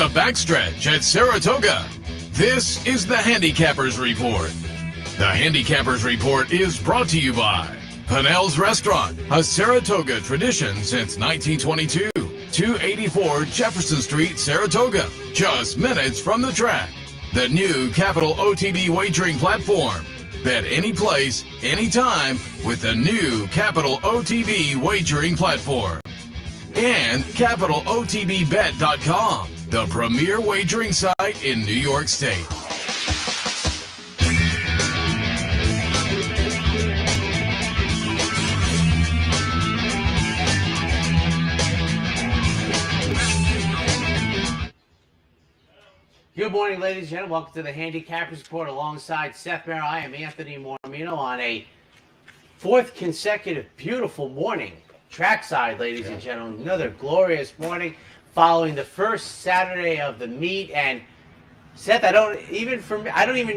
backstretch at Saratoga. This is the Handicappers Report. The Handicappers Report is brought to you by Pinnell's Restaurant, a Saratoga tradition since 1922. 284 Jefferson Street, Saratoga, just minutes from the track. The new Capital OTB wagering platform. Bet any place, anytime with the new Capital OTB wagering platform. And CapitalOTBBet.com, the premier wagering site in New York State. Good morning, ladies and gentlemen. Welcome to the Handicappers Report alongside Seth Merrow. I am Anthony Mormino on a fourth consecutive beautiful morning. Trackside, ladies and gentlemen. Another glorious morning following the first Saturday of the meet. And Seth, I don't even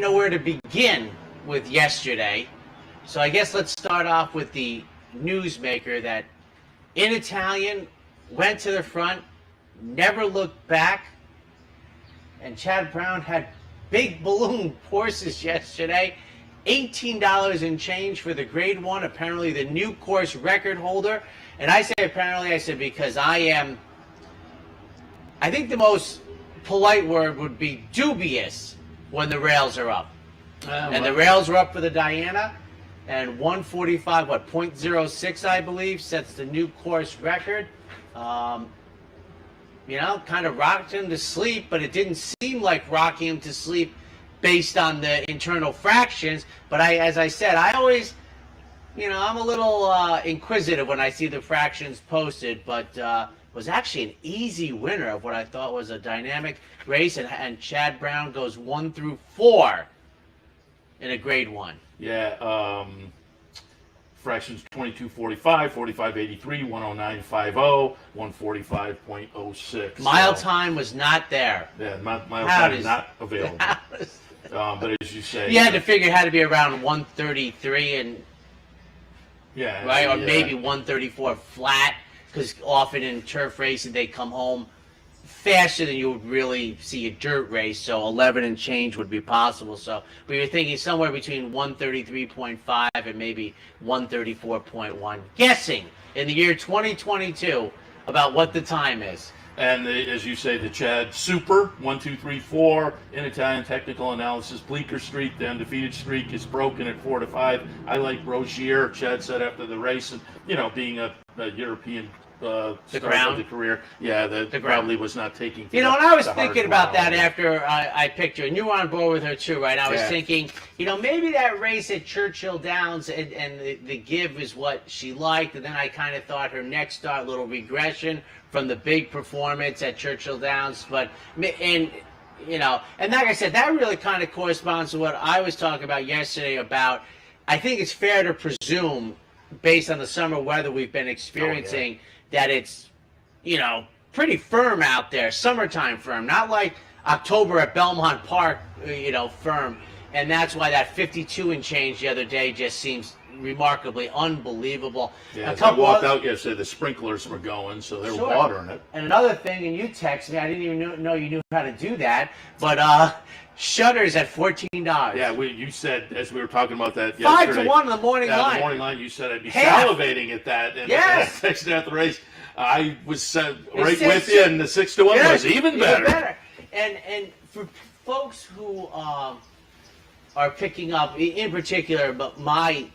know where to begin with yesterday. So I guess let's start off with the newsmaker that in Italian went to the front, never looked back. And Chad Brown had big balloon horses yesterday. $18 and change for the grade one, apparently the new course record holder. And I say apparently, I said because I think the most polite word would be dubious when the rails are up. And the rails are up for the Diana. And 145, .06, I believe, sets the new course record. You know, kind of rocked him to sleep, but it didn't seem like rocking him to sleep based on the internal fractions. But as I said, I always, I'm a little inquisitive when I see the fractions posted, but was actually an easy winner of what I thought was a dynamic race, and Chad Brown goes 1 through 4 in a grade one. Yeah, fractions 2245, 4583, 10950, 145.06. Mile time was not there. Yeah, mile time not available. But as you say, you had to figure it had to be around 133 and right, or maybe 134 flat, because often in turf racing they come home faster than you would really see a dirt race, so 11 and change would be possible. So we were thinking somewhere between 133.5 and maybe 134.1, guessing in the year 2022 about what the time is. And as you say, the Chad Super 1, 2, 3, 4 in Italian technical analysis. Bleecker streak, the undefeated streak is broken at 4 to 5. I like Rozier. Chad said after the race, and being a European start of the career, that probably was not taking. And I was thinking about that after I picked her, and you were on board with her too, right? I was thinking, maybe that race at Churchill Downs and the give is what she liked, and then I kind of thought her next start, little regression from the big performance at Churchill Downs, and like I said, that really kind of corresponds to what I was talking about yesterday about. I think it's fair to presume, based on the summer weather we've been experiencing, that it's, pretty firm out there, summertime firm, not like October at Belmont Park, firm. And that's why that 52 and change the other day just seems remarkably unbelievable. Yeah, as I walked out yesterday, the sprinklers were going, so they were watering it. And another thing, and you texted me, I didn't even know you knew how to do that, but shutters at $14. Yeah, you said, as we were talking about that yesterday. 5 to 1 in the morning line. The morning line, you said I'd be salivating at that. And yes. I texted after the race. I was right with you, and the 6 to 1 was even better. And for folks who are picking up, in particular, but my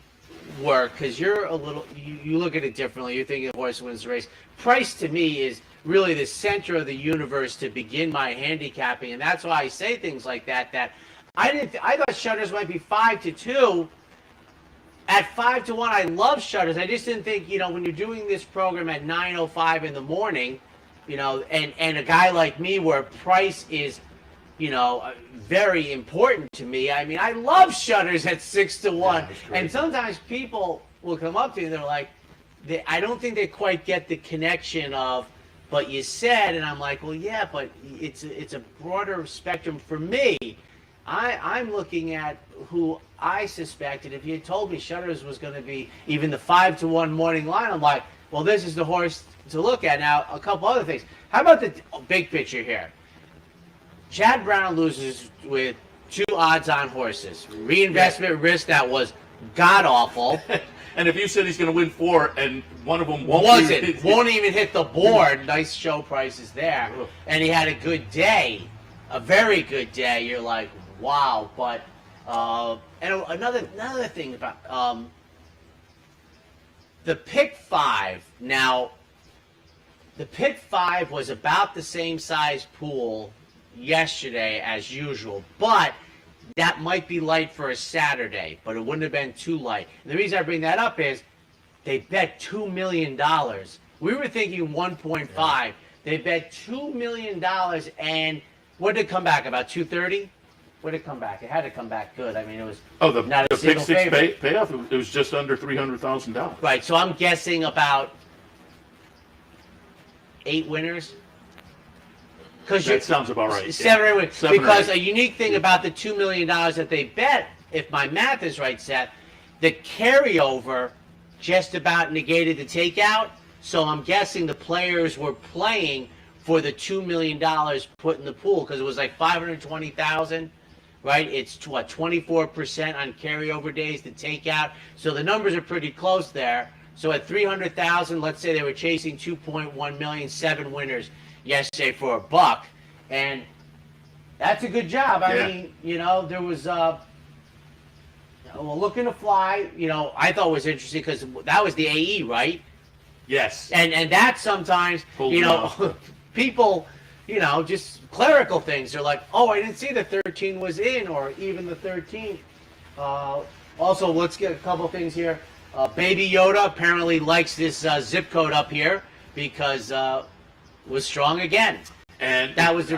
work, because you're a little, you look at it differently. You're thinking the horse wins the race. Price to me is really the center of the universe to begin my handicapping, and that's why I say things like that. That I thought shutters might be 5 to 2. At 5 to 1, I love shutters. I just didn't think, when you're doing this program at 9:05 in the morning, and a guy like me where price is, very important to me. I mean, I love shutters at 6 to 1. And sometimes people will come up to me and they're like, I don't think they quite get the connection of, but you said, and I'm like, well, yeah, but it's a broader spectrum for me. I'm looking at who I suspected. If you had told me Shutters was going to be even the 5 to 1 morning line, I'm like, well, this is the horse to look at. Now, a couple other things. How about the big picture here? Chad Brown loses with 2 odds-on horses. Reinvestment risk that was god-awful. And if you said he's going to win 4 and one of them won't even hit the board, nice show prices there. And he had a good day, a very good day. You're like, wow. But and another thing about the pick 5. Now, the pick 5 was about the same size pool yesterday as usual, but that might be light for a Saturday, but it wouldn't have been too light. And the reason I bring that up is they bet $2 million. We were thinking 1.5. Yeah. They bet $2 million, and what did it come back, about 230? What did it come back? It had to come back good. I mean, it was the pick 6 payoff. It was just under $300,000. Right, so I'm guessing about 8 winners. That sounds about right. 7 or 8 winners. 7 because or 8. A unique thing about the $2 million that they bet, if my math is right, Seth, the carryover just about negated the takeout. So I'm guessing the players were playing for the $2 million put in the pool, because it was like $520,000, right? It's what, 24% on carryover days to takeout. So the numbers are pretty close there. So at 300,000, let's say they were chasing 2.1 million, 7 winners yesterday for $1, and that's a good job. I mean, there was looking to fly. I thought was interesting because that was the AE, right? Yes. And that sometimes, people, just clerical things. They're like, oh, I didn't see the 13 was in, or even the 13. Also, let's get a couple things here. Baby Yoda apparently likes this zip code up here because was strong again. And that was the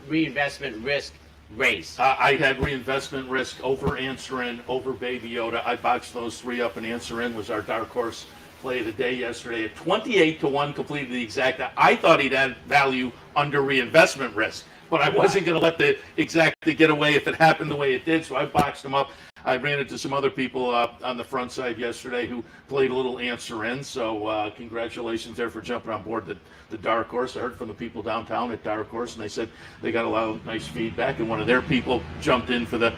reinvestment risk race. I had reinvestment risk over Answer In, over Baby Yoda. I boxed those 3 up, and Answer In was our dark horse play of the day yesterday at 28-1, completed the exact. I thought he'd add value under reinvestment risk, but I wasn't going to let the exact get away if it happened the way it did, so I boxed him up. I ran into some other people on the front side yesterday who played a little Answer In, so congratulations there for jumping on board the dark horse. I heard from the people downtown at Dark Horse, and they said they got a lot of nice feedback, and one of their people jumped in for the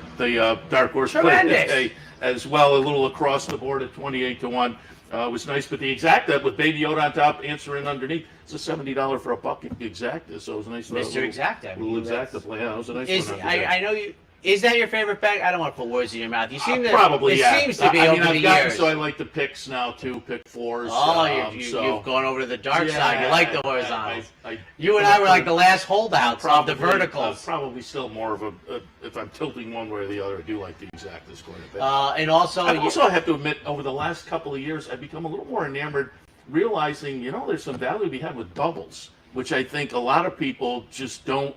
dark horse play today as well, a little across the board at 28-1. It was nice, but the exacta with Baby Yoda on top, Answer In underneath, it's a $70 for a buck exacta, so it was a nice Mr. Exacta. Little exacta play. Yeah, it was a nice one. I know you. Is that your favorite bet? I don't want to put words in your mouth. You seem to probably. It seems to be over the years. So I like the picks now too. Pick 4s. Oh, you've gone over to the dark side. You like the horizontals. You and I were like the last holdouts of the verticals. Probably still more of a. If I'm tilting one way or the other, I do like the exactas quite a bit. And also, I have to admit, over the last couple of years, I've become a little more enamored, realizing there's some value to be had with doubles, which I think a lot of people just don't.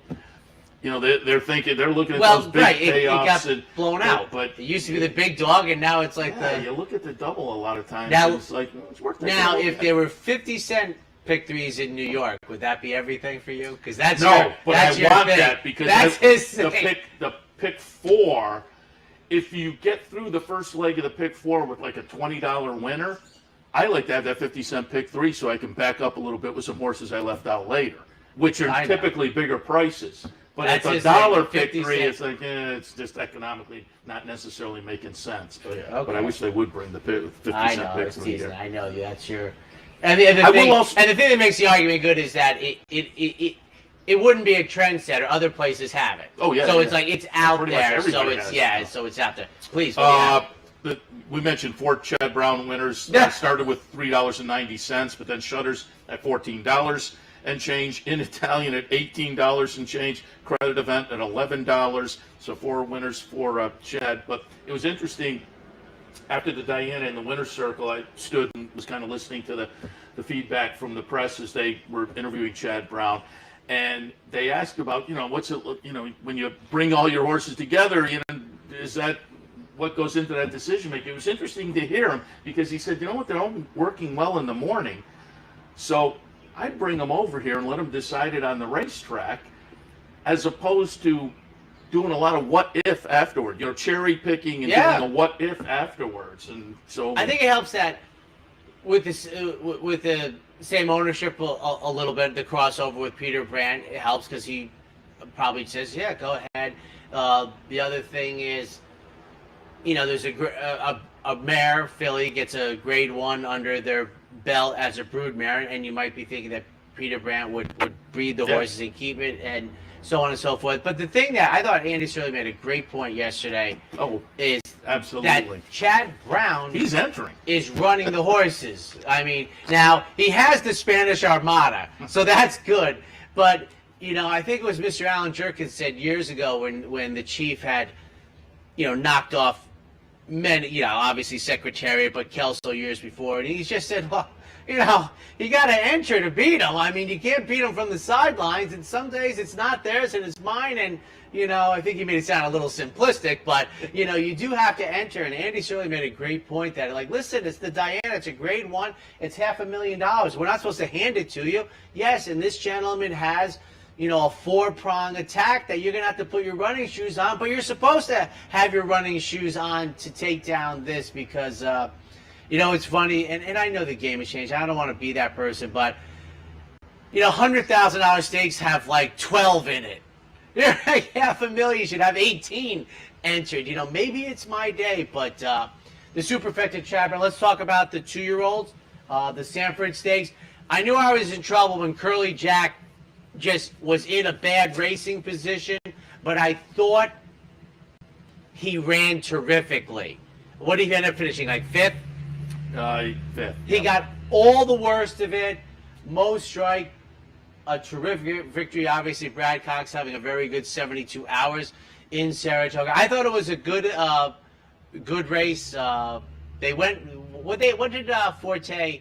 They're thinking, they're looking at those big payoffs. It got blown out. But it used to be the big dog, and now it's like you look at the double a lot of times. Now, it's like, it's worth it. Now, if there were 50-cent pick 3s in New York, would that be everything for you? Because that's I your want thing. that because the pick 4. If you get through the first leg of the pick 4 with like a $20 winner, I like to have that 50-cent pick 3 so I can back up a little bit with some horses I left out later, which are typically bigger prices. But at the dollar pick 3, it's like, it's just economically not necessarily making sense. But, but I wish they would bring the 50-cent pick 3 here. I know that's your. And the thing that makes the argument good is that it wouldn't be a trendsetter. Other places have it. Oh yeah. So it's like it's out there. So it's out there. Please. We mentioned 4 Chad Brown winners. Started with $3.90, but then shutters at $14 and change, in Italian at $18 and change, credit event at $11. So 4 winners for Chad. But it was interesting. After the Diana in the winner's circle, I stood and was kind of listening to the feedback from the press as they were interviewing Chad Brown. And they asked about, what's it, when you bring all your horses together, is that what goes into that decision making? It was interesting to hear him because he said, they're all working well in the morning. So I bring them over here and let them decide it on the racetrack, as opposed to doing a lot of what if afterward, cherry picking and doing a what if afterwards. And so I think it helps that with this, with the same ownership a little bit, the crossover with Peter Brandt, it helps because he probably says, yeah, go ahead. The other thing is, there's a mare filly gets a grade 1 under their belt as a brood mare, and you might be thinking that Peter Brandt would breed the horses and keep it, and so on and so forth. But the thing that I thought Andy Shirley made a great point yesterday is absolutely that Chad Brown he's entering is running the horses. I mean, now he has the Spanish Armada, so that's good. But I think it was Mr. Alan Jerkins said years ago when the chief had knocked off many, obviously Secretariat, but Kelso years before, and he just said, well, you got to enter to beat them. I mean, you can't beat them from the sidelines, and some days it's not theirs and it's mine. And, I think he made it sound a little simplistic, but, you do have to enter. And Andy Shirley made a great point that, listen, it's the Diana. It's a grade 1. It's $500,000. We're not supposed to hand it to you. Yes, and this gentleman has, a 4-prong attack that you're going to have to put your running shoes on, but you're supposed to have your running shoes on to take down this because, it's funny, and I know the game has changed. I don't want to be that person, but, $100,000 stakes have 12 in it. You're $500,000, you should have 18 entered. Maybe it's my day, but the Superfecta chapter, let's talk about the 2-year-olds, the Sanford Stakes. I knew I was in trouble when Curly Jack just was in a bad racing position, but I thought he ran terrifically. What did he end up finishing, 5th? 5th. He got all the worst of it. Mo Strike, a terrific victory. Obviously, Brad Cox having a very good 72 hours in Saratoga. I thought it was a good race. They went. What did Forte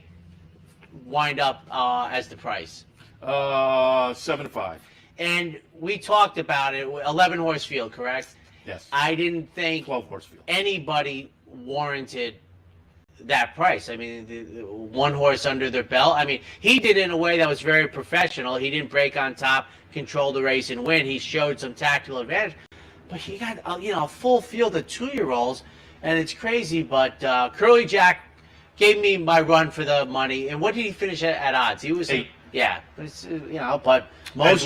wind up as the price? 7-5. And we talked about it. 11 horse field, correct? Yes. I didn't think 12 horse field. Anybody warranted that price. I mean, the 1 horse under their belt. I mean, he did it in a way that was very professional. He didn't break on top, control the race, and win. He showed some tactical advantage. But he got a full field of 2-year-olds, and it's crazy. But Curly Jack gave me my run for the money. And what did he finish at odds? He was 8. Yeah, but it's, but Mo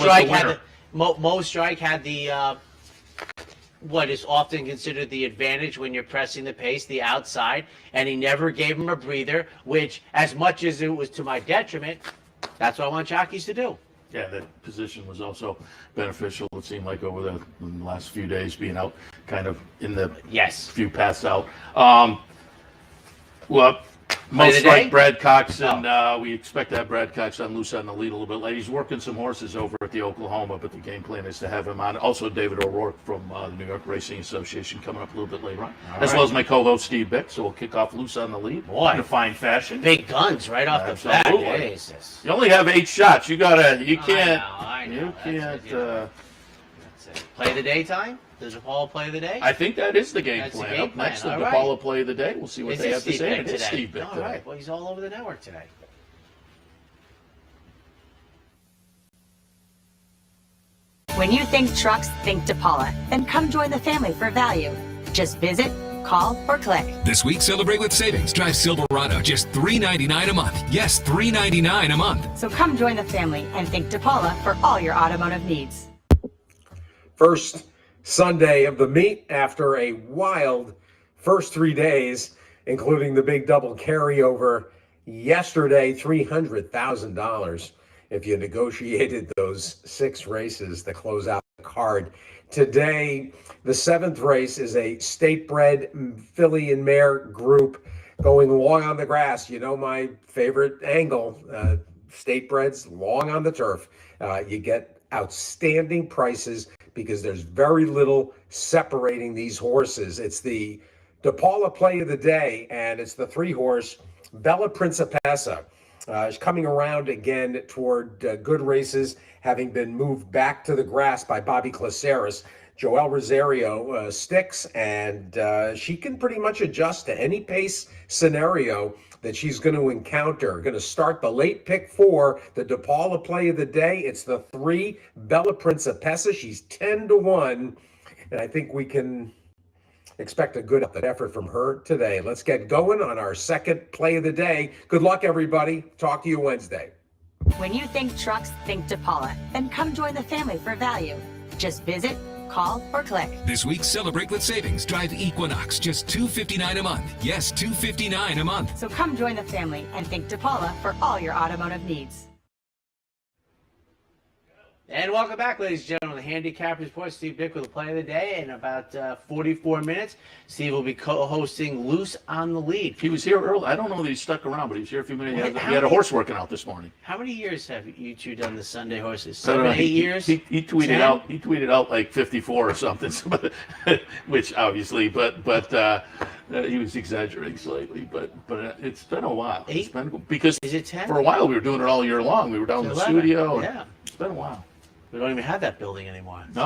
Strike had the what is often considered the advantage when you're pressing the pace, the outside, and he never gave him a breather, which, as much as it was to my detriment, that's what I want jockeys to do. Yeah, that position was also beneficial, it seemed like, over the last few days, being out kind of in the few paths out. Most like Brad Cox, and we expect to have Brad Cox on loose on the lead a little bit later. He's working some horses over at the Oklahoma, but the game plan is to have him on. Also, David O'Rourke from the New York Racing Association coming up a little bit later on, well as my co-host Steve Bick. So we'll kick off loose on the lead in a fine fashion. Big guns right off the bat. Jesus. You only have 8 shots. You can't. I know. You can't. Play the daytime? Does DePaula play the day? I think that is the game plan. The game Up next, the plan. DePaula play of the day. We'll see what they have to say. It is Steve Bick today. today. All right. Well, he's all over the network today. When you think trucks, think DePaula. Then come join the family for value. Just visit, call, or click. This week, celebrate with savings. Drive Silverado, just $3.99 a month. Yes, $3.99 a month. So come join the family and think DePaula for all your automotive needs. First Sunday of the meet after a wild first 3 days, including the big double carryover yesterday, $300,000 if you negotiated those 6 races to close out the card. Today, the 7th race is a state-bred filly and mare group going long on the grass. You know my favorite angle, state-breds long on the turf. You get outstanding prices because there's very little separating these horses. It's the DePaula play of the day, and it's the 3-horse Bella Principessa. She's coming around again toward good races, having been moved back to the grass by Bobby Claceris. Joel Rosario sticks, and she can pretty much adjust to any pace scenario that she's going to encounter. Going to start the late pick 4, the DePaula play of the day. It's the 3, Bella Principessa. She's 10-1, and I think we can expect a good effort from her today. Let's get going on our second play of the day. Good luck, everybody. Talk to you Wednesday. When you think trucks, think DePaula. Then come join the family for value. Just visit, call, or click. This week, celebrate with savings. Drive Equinox, just $259 a month. Yes, $259 a month. So come join the family and thank DePaula for all your automotive needs. And welcome back, ladies and gentlemen, the Handicappers Report. Steve Dick with the play of the day. In about 44 minutes, Steve will be co-hosting Loose on the Lead. He was here early. I don't know that he stuck around, but he was here a few minutes. He had a horse working out this morning. How many years have you two done the Sunday horses? 7, 8 years? He tweeted out. He tweeted out like 54 or something, which obviously, but he was exaggerating slightly. But it's been a while. It's been because is it 10? For a while we were doing it all year long. We were down in the studio. Yeah, it's been a while. We don't even have that building anymore. No.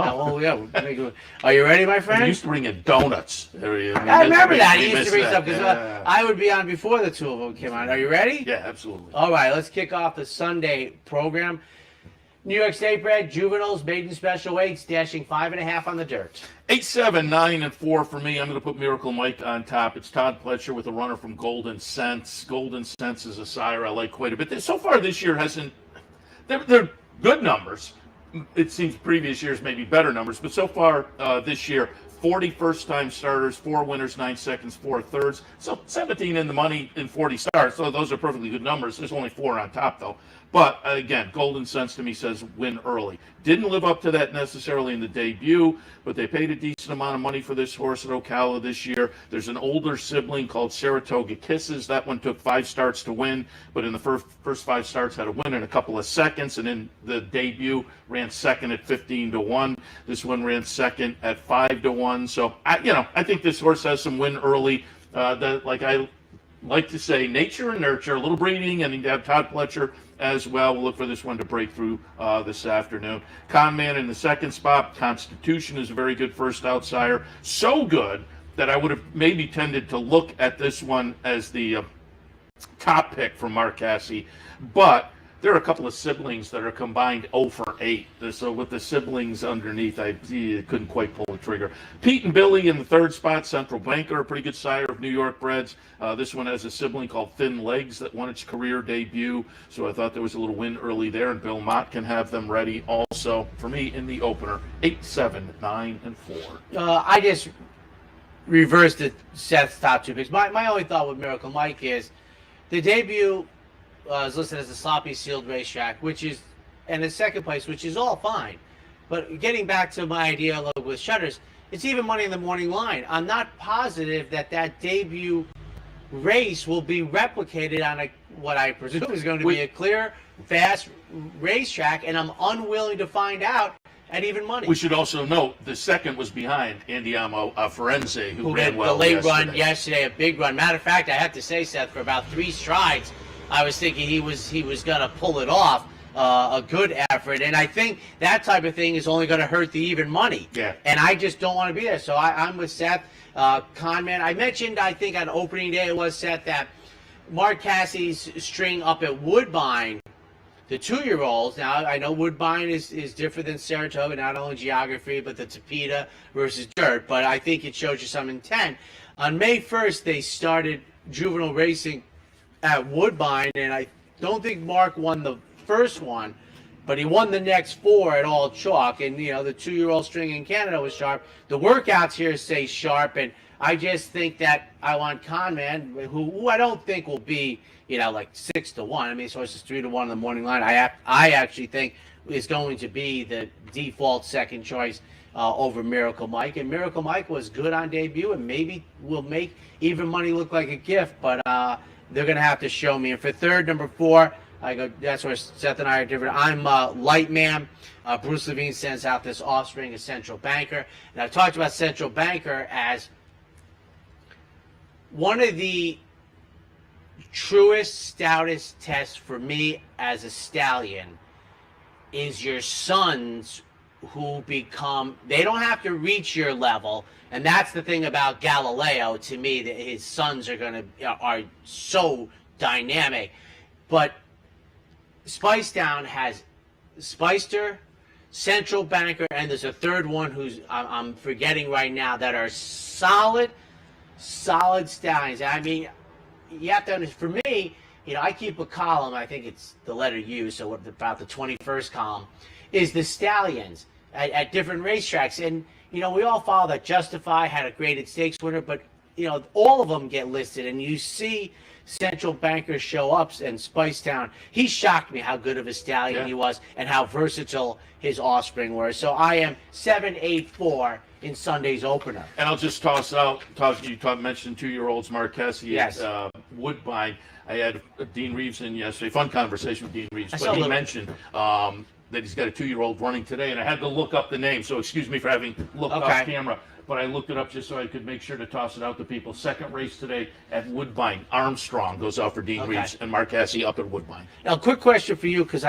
Are you ready, my friend? He used to bring in donuts. I remember that. He used to bring stuff because I would be on before the two of them came on. Are you ready? Yeah, absolutely. All right, let's kick off the Sunday program. New York State bred juveniles, maiden special weights, dashing 5.5 on the dirt. 8, 7, 9, and 4 for me. I'm going to put Miracle Mike on top. It's Todd Pletcher with a runner from Golden Sense. Golden Sense is a sire I like quite a bit. So far this year hasn't. They're good numbers. It seems previous years maybe better numbers, but so far this year, 40 first-time starters, 4 winners, 9 seconds, 4 thirds. So 17 in the money in 40 starts. So those are perfectly good numbers. There's only 4 on top, though. But, again, Golden Sense to me says win early. Didn't live up to that necessarily in the debut, but they paid a decent amount of money for this horse at Ocala this year. There's an older sibling called Saratoga Kisses. That one took 5 starts to win, but in the first 5 starts had a win in a couple of seconds, and in the debut ran second at 15-1. This one ran second at 5-1. So, I think this horse has some win early. I like to say, nature and nurture, a little breeding, and you have Todd Pletcher as well. We'll look for this one to break through this afternoon. Conman in the second spot. Constitution is a very good first outsider. So good that I would have maybe tended to look at this one as the top pick from Mark Casse. But there are a couple of siblings that are combined 0 for 8. So with the siblings underneath, I couldn't quite pull the trigger. Pete and Billy in the third spot. Central Banker, a pretty good sire of New York breds. This one has a sibling called Thin Legs that won its career debut. So I thought there was a little win early there, and Bill Mott can have them ready also. For me, in the opener, 8, 7, 9, and 4. I just reversed Seth's top 2 picks. My only thought with Miracle Mike is the debut is listed as a sloppy sealed racetrack, and the second place, which is all fine. But getting back to my idea with shutters, it's even money in the morning line. I'm not positive that debut race will be replicated on what I presume is going to be a clear, fast racetrack, and I'm unwilling to find out at even money. We should also note the second was behind Andiamo Firenze, who ran well the late run yesterday, a big run. Matter of fact, I have to say, Seth, for about 3 strides, I was thinking he was going to pull it off, a good effort. And I think that type of thing is only going to hurt the even money. Yeah. And I just don't want to be there. So I'm with Seth. Conman, I mentioned, I think on opening day it was, Seth, that Mark Casse's string up at Woodbine, the 2-year-olds. Now, I know Woodbine is different than Saratoga, not only geography, but the Tapeta versus dirt. But I think it shows you some intent. On May 1st, they started juvenile racing at Woodbine, and I don't think Mark won the first one, but he won the next 4 at all chalk. And the 2-year-old string in Canada was sharp. The workouts here say sharp, and I just think that I want Conman, who I don't think will be like 6-1. I mean, this horse is 3-1 in the morning line. I actually think is going to be the default second choice over Miracle Mike. And Miracle Mike was good on debut, and maybe will make even money look like a gift, but they're going to have to show me. And for third, number 4, that's where Seth and I are different. I'm Light Man. Bruce Levine sends out this offspring of Central Banker. And I've talked about Central Banker as one of the truest, stoutest tests for me as a stallion is your sons who they don't have to reach your level. And that's the thing about Galileo to me, that his sons are so dynamic. But Spicedown has Spicester, Central Banker, and there's a third one who's I'm forgetting right now, that are solid stallions. I mean, you have to understand, for me, I keep a column, I think it's the letter U, so about the 21st column, is the stallions. at different racetracks. And, you know, we all follow that Justify had a graded stakes winner, but, you know, all of them get listed. And you see Central Bankers show up in Spicetown. He shocked me how good of a stallion he was and how versatile his offspring were. So I am 7-8-4 in Sunday's opener. And I'll just toss out, you mentioned 2-year-olds, Marquesi Yes. at Woodbine. I had Dean Reeves in yesterday, fun conversation with Dean Reeves, but he mentioned that he's got a 2-year-old running today, and I had to look up the name, so excuse me for having looked off camera, but I looked it up just so I could make sure to toss it out to people. Second race today at Woodbine. Armstrong goes out for Dean Reeves, and Marquesi up at Woodbine. Now, quick question for you, because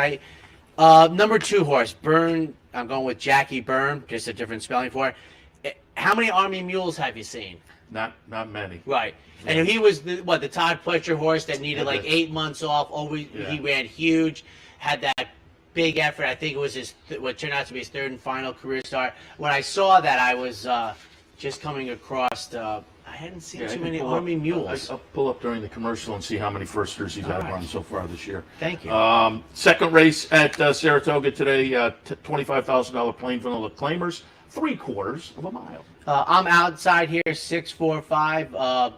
number 2 horse, Byrne, I'm going with Jackie Byrne, just a different spelling for it. How many Army Mules have you seen? Not many. Right. Yeah. And he was the Todd Pletcher horse that needed like 8 months off. He ran huge, had that big effort. I think it was what turned out to be his 3rd and final career start. When I saw that, I was just coming across. I hadn't seen too many Army Mules. I'll pull up during the commercial and see how many firsters he's had run so far this year. Thank you. Second race at Saratoga today, $25,000 plain vanilla claimers, 3/4 of a mile. I'm outside here, 6-4-5.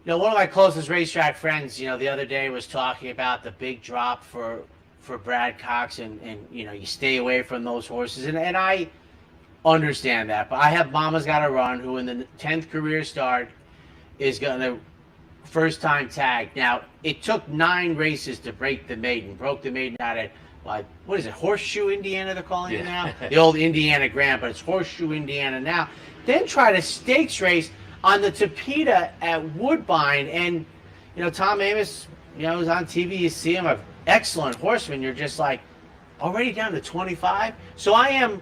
You know, one of my closest racetrack friends, you know, the other day was talking about the big drop for Brad Cox, and you know, you stay away from those horses, and I understand that, but I have Mama's Gotta Run, who in the 10th career start is going to first time tag. Now, it took 9 races to break the maiden. Broke the maiden out at, what is it, Horseshoe, Indiana they're calling it now? The old Indiana Grand, but it's Horseshoe, Indiana now. Then tried a stakes race on the Tapeta at Woodbine, and, you know, Tom Amos, you know, was on TV, you see him, an excellent horseman, you're just like, already down to 25? So I am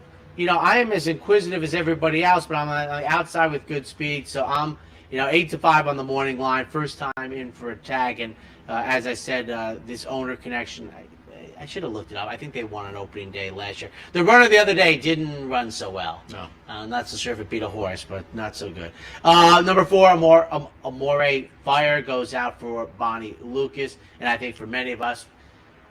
as inquisitive as everybody else, but I'm on the outside with good speed, so I'm, you know, 8-5 on the morning line, first time in for a tag, and as I said, this owner connection, I should have looked it up. I think they won on opening day last year. The runner the other day didn't run so well. No. Not so sure if it beat a horse, but not so good. Number 4, Amore Fire goes out for Bonnie Lucas, and I think for many of us,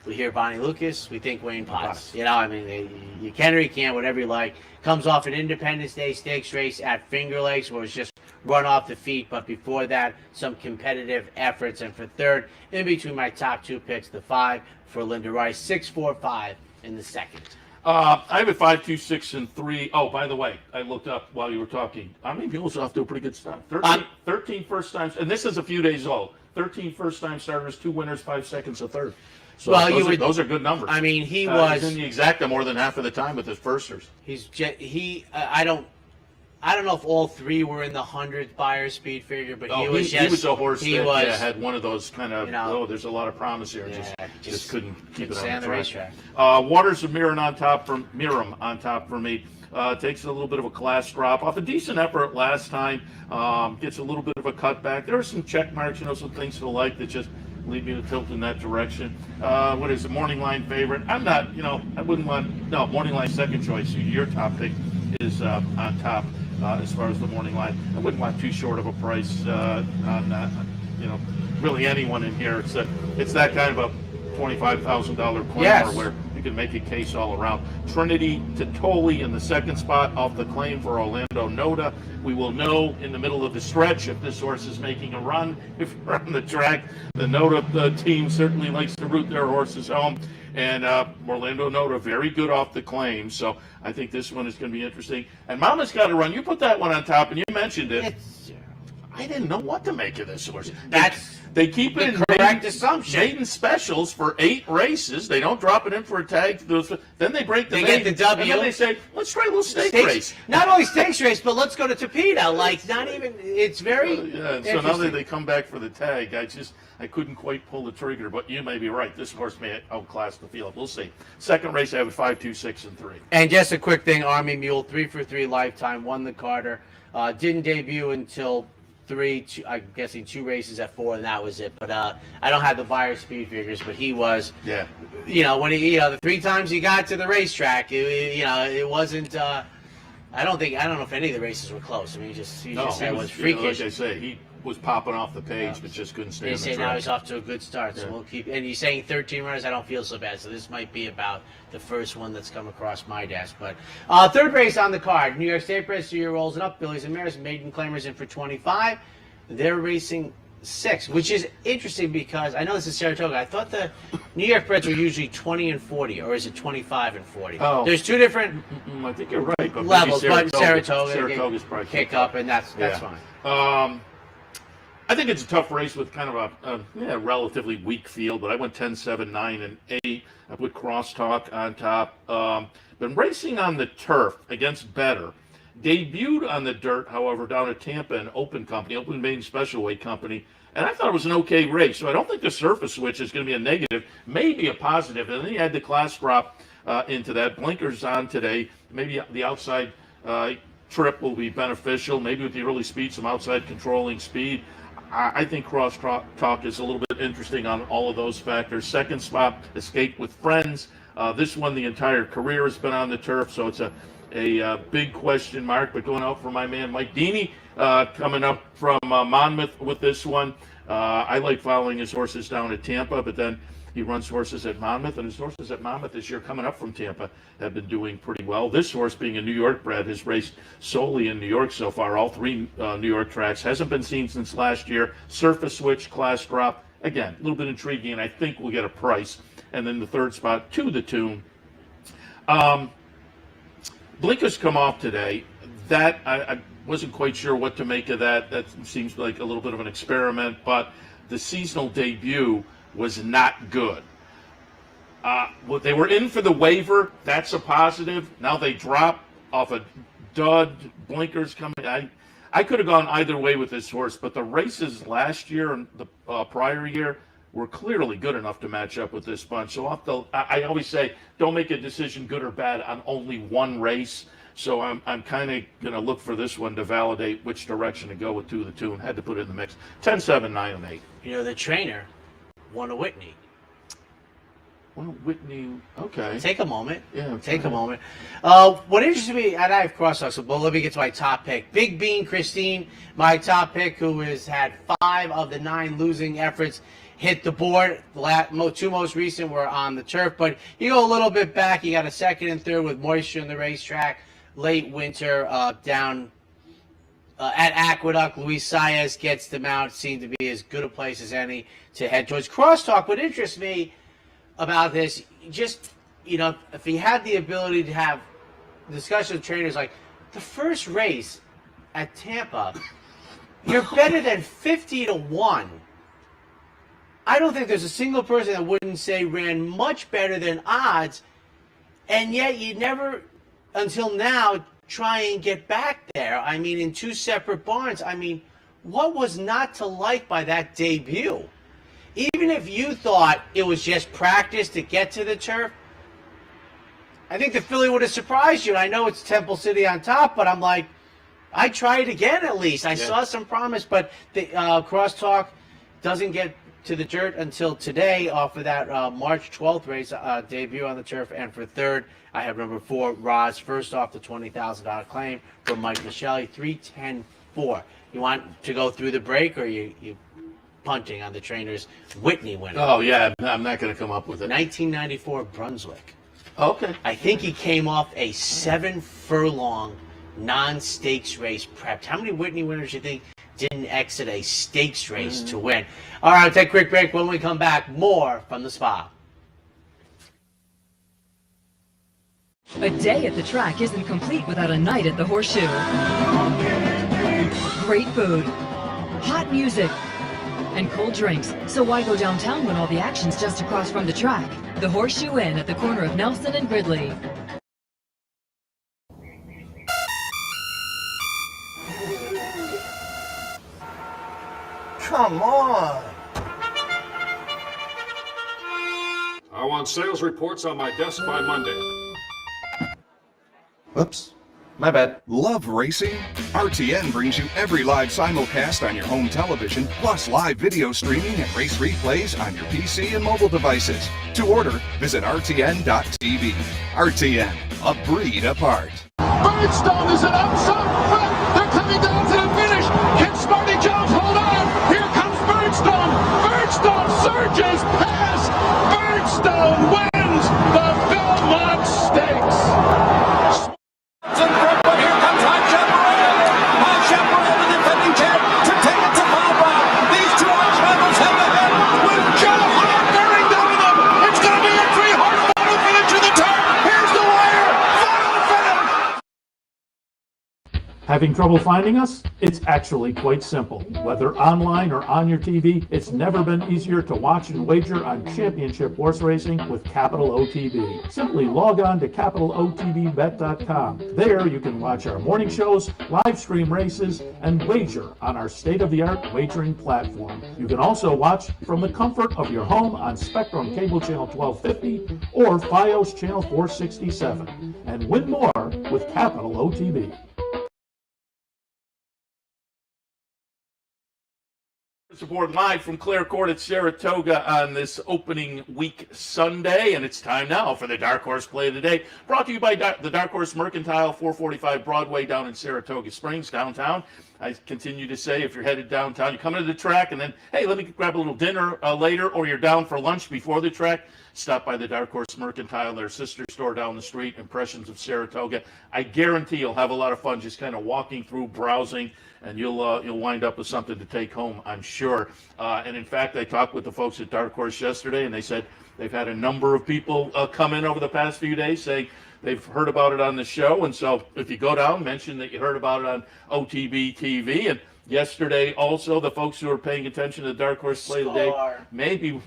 we hear Bonnie Lucas, we think Wayne Potts. You know, I mean, you can or you can't, whatever you like. Comes off an Independence Day stakes race at Finger Lakes, where it was just run off the feet, but before that, some competitive efforts. And for third, in between my top 2 picks, the 5 for Linda Rice, 6-4-5 in the second. I have a 5, 2, 6, and 3. Oh, by the way, I looked up while you were talking. Army Mules off to a pretty good start. 13 first times, and this is a few days old. 13 first-time starters, 2 winners, 5 seconds, a third. So those are good numbers. I mean, he was in the exacta more than half of the time with his firsters. I don't know if all 3 were in the 100th buyer speed figure, but he was a horse that had one of those kind of, there's a lot of promise here. Just couldn't keep it on the racetrack. Waters of Merrow on top for me. Takes a little bit of a class drop off a decent effort last time. Gets a little bit of a cutback. There are some check marks, some things to like that just lead me to tilt in that direction. What is the morning line favorite? I'm not, I wouldn't want, morning line second choice. Your top pick is on top as far as the morning line. I wouldn't want too short of a price on that. Really anyone in here. It's that kind of a $25,000 claim where you can make a case all around. Trinity Titoli in the second spot off the claim for Orlando Noda. We will know in the middle of the stretch if this horse is making a run. If we're on the track, the Noda team certainly likes to root their horses home. And Orlando Noda, very good off the claim. So I think this one is going to be interesting. And Mama's Got to Run. You put that one on top, and you mentioned it. I didn't know what to make of this horse. They keep it in correct assumption. Maiden specials for 8 races. They don't drop it in for a tag. Then they break the maiden. They get the W. And then they say, let's try a little stakes race. Not only stakes race, but let's go to Tapeta. It's very so now that they come back for the tag, I couldn't quite pull the trigger. But you may be right. This horse may outclass the field. We'll see. Second race, I have a 5, 2, 6, and 3. And just a quick thing, Army Mule, 3 for 3 lifetime, won the Carter. Didn't debut until 3, I'm guessing 2 races at 4, and that was it. But I don't have the buyer speed figures, but he was, when the 3 times he got to the racetrack, it wasn't. I don't know if any of the races were close. I mean, he just was freakish. Like I say, was popping off the page, but just couldn't stay They on the say track. now he's off to a good start, so we'll keep. And you're saying 13 runners. I don't feel so bad. So this might be about the first one that's come across my desk. But third race on the card: New York State Press 2 year rolls it up. Billies and Mares, maiden claimers in for 25. They're racing 6, which is interesting because I know this is Saratoga. I thought the New York breds were usually 20 and 40, or is it 25 and 40? Oh. There's two different I think you're right, but levels, maybe but Saratoga's probably kick up, and that's Yeah. fine. I think it's a tough race with kind of a relatively weak field, but I went 10, 7, 9, and 8. I put Crosstalk on top. Been racing on the turf against Better. Debuted on the dirt, however, down at Tampa, an open maiden special weight company, and I thought it was an okay race. So I don't think the surface switch is going to be a negative, maybe a positive. And then you had the class drop into that. Blinkers on today. Maybe the outside trip will be beneficial. Maybe with the early speed, some outside controlling speed. I think Crosstalk is a little bit interesting on all of those factors. Second spot, Escape with Friends. This one, the entire career has been on the turf, so it's a big question mark, but going out for my man Mike Deeney, coming up from Monmouth with this one. I like following his horses down at Tampa, but then he runs horses at Monmouth, and his horses at Monmouth this year coming up from Tampa have been doing pretty well. This horse, being a New York bred, has raced solely in New York so far, all 3 New York tracks. Hasn't been seen since last year. Surface switch, class drop. Again, a little bit intriguing, and I think we'll get a price. And then the third spot, To the Tune. Blinkers come off today. That I wasn't quite sure what to make of that. That seems like a little bit of an experiment, but the seasonal debut was not good. Well, they were in for the waiver. That's a positive. Now they drop off a dud. Blinkers coming. I could have gone either way with this horse, but the races last year and the prior year were clearly good enough to match up with this bunch. So I always say, don't make a decision good or bad on only one race. So I'm kind of going to look for this one to validate which direction to go with To the Tune. Had to put it in the mix. 10, 7, 9, and 8. You know, the trainer won a Whitney. Well, Whitney, okay. Take a moment. Yeah, Take go a ahead. moment. What interests me, and I have crosstalks, but let me get to my top pick. Big Bean Christine, my top pick, who has had 5 of the 9 losing efforts hit the board. The 2 most recent were on the turf, but you go a little bit back. You got a second and third with moisture in the racetrack. Late winter down at Aqueduct. Luis Saez gets them out. Seemed to be as good a place as any to head towards. Crosstalk. What interests me about this, just, you know, if he had the ability to have discussion with trainers, like the first race at Tampa, you're better than 50-1. I don't think there's a single person that wouldn't say ran much better than odds, and yet you never, until now, try and get back there. I mean, in 2 separate barns. I mean, what was not to like by that debut? Even if you thought it was just practice to get to the turf, I think the filly would have surprised you. And I know it's Temple City on top, but I'm like, I'd try it again at least. I saw some promise, but the Crosstalk doesn't get to the dirt until today off of that March 12th race debut on the turf. And for third, I have number 4, Roz, first off the $20,000 claim from Mike Michele, 310.4. You want to go through the break, or you punting on the trainer's Whitney winner? Oh, yeah, I'm not going to come up with it. 1994 Brunswick. Okay. I think he came off a 7-furlong non-stakes race prepped. How many Whitney winners do you think didn't exit a stakes race to win? All right, take a quick break. When we come back, more from the spa. A day at the track isn't complete without a night at the Horseshoe. Great food, hot music, and cold drinks. So why go downtown when all the action's just across from the track? The Horseshoe Inn at the corner of Nelson and Gridley. Come on. I want sales reports on my desk by Monday. Oops, my bad. Love racing? RTN brings you every live simulcast on your home television, plus live video streaming and race replays on your PC and mobile devices. To order, visit rtn.tv. RTN, a breed apart. Birdstone is an outside front. They're coming down to the finish. Can Smarty Jones hold on? Having trouble finding us? It's actually quite simple. Whether online or on your TV, it's never been easier to watch and wager on championship horse racing with Capital OTB. Simply log on to capitalotbbet.com. There you can watch our morning shows, live stream races, and wager on our state-of-the-art wagering platform. You can also watch from the comfort of your home on Spectrum Cable Channel 1250 or FiOS Channel 467, and win more with Capital OTB. Support live from Clare Court at Saratoga on this opening week Sunday, and it's time now for the Dark Horse Play of the Day, brought to you by the Dark Horse Mercantile, 445 Broadway down in Saratoga Springs, downtown. I continue to say, if you're headed downtown, you come to the track and then, hey, let me grab a little dinner later, or you're down for lunch before the track, stop by the Dark Horse Mercantile, their sister store down the street, Impressions of Saratoga. I guarantee you'll have a lot of fun just kind of walking through, browsing, and you'll wind up with something to take home, I'm sure. And in fact, I talked with the folks at Dark Horse yesterday, and they said they've had a number of people come in over the past few days saying they've heard about it on the show. And so if you go down, mention that you heard about it on OTB TV. And yesterday also, the folks who are paying attention to the Dark Horse Play of the Day maybe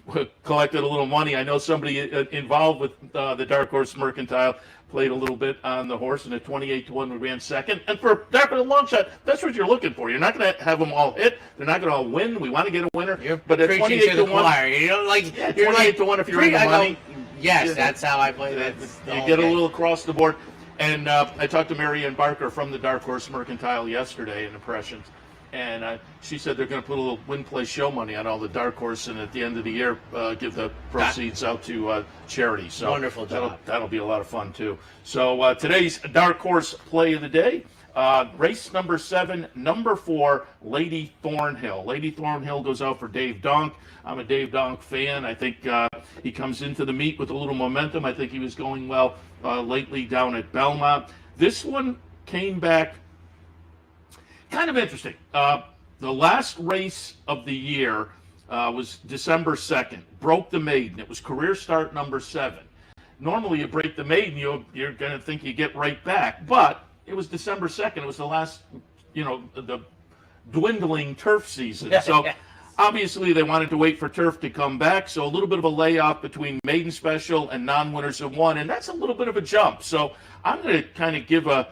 collected a little money. I know somebody involved with the Dark Horse Mercantile played a little bit on the horse, and at 28-1 we ran second. And for a long shot, that's what you're looking for. You're not going to have them all hit. They're not going to all win. We want to get a winner. But at 28-1, you know, like you're 28-1 if you're in the money. Yes, that's how I play that. You get a little across the board. And I talked to Marianne Barker from the Dark Horse Mercantile yesterday in Impressions. And she said they're going to put a little win play show money on all the Dark Horse, and at the end of the year, give the proceeds out to charity. So wonderful job. That'll be a lot of fun too. So today's Dark Horse Play of the Day, race number 7, number 4, Lady Thornhill. Lady Thornhill goes out for Dave Donk. I'm a Dave Donk fan. I think he comes into the meet with a little momentum. I think he was going well lately down at Belmont. This one came back kind of interesting. The last race of the year was December 2nd. Broke the maiden. It was career start number 7. Normally, you break the maiden, you're going to think you get right back. But it was December 2nd. It was the last, the dwindling turf season. So obviously, they wanted to wait for turf to come back. So a little bit of a layoff between maiden special and non-winners of one, and that's a little bit of a jump. So I'm going to kind of give a